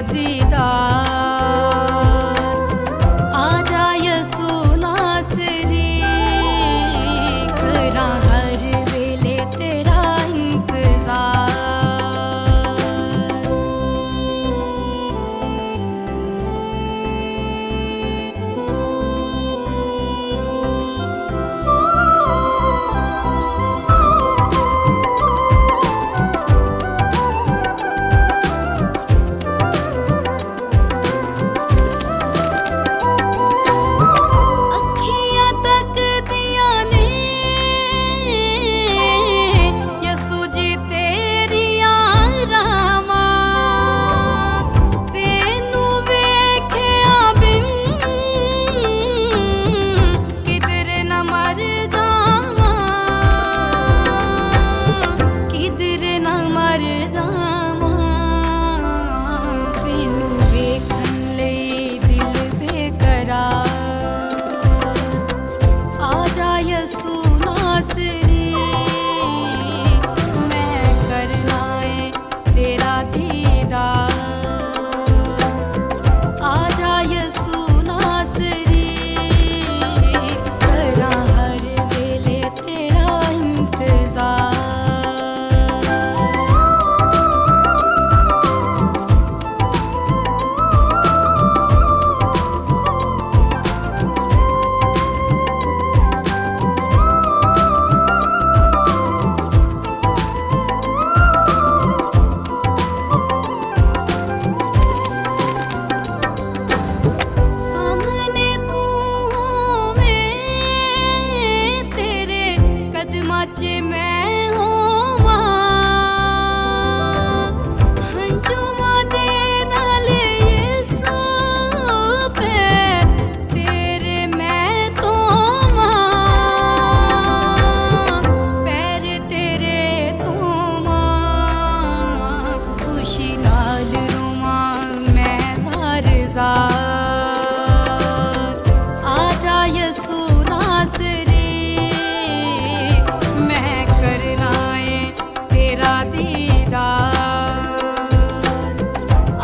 दीदार। आजा यसू नासरी, करा हर वेले तेरा इंतजार। आजा यसू नासरी, मैं करना है तेरा दीदार। आजा यसू नासरी, करा हर वेले तेरा इंतजार। मैं होवा हंजुमा दे नाले यसू पे तेरे मैं तो पैर तेरे तो खुशी नाल रुमा मैं ज़ार ज़ार। आजा यसू नासरी,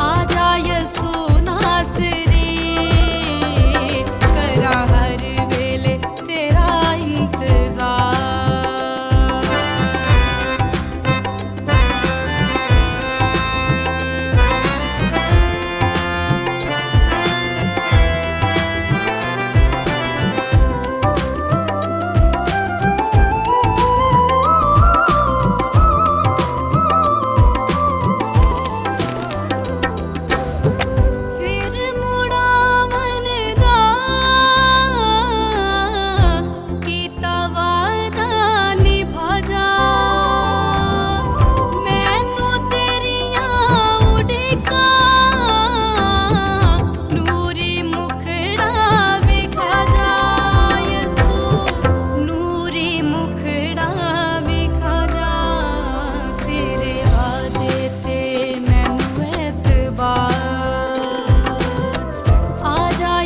आजा यसू नासरी, करा हर वेले तेरा इंतजार।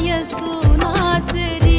यसू नासरी,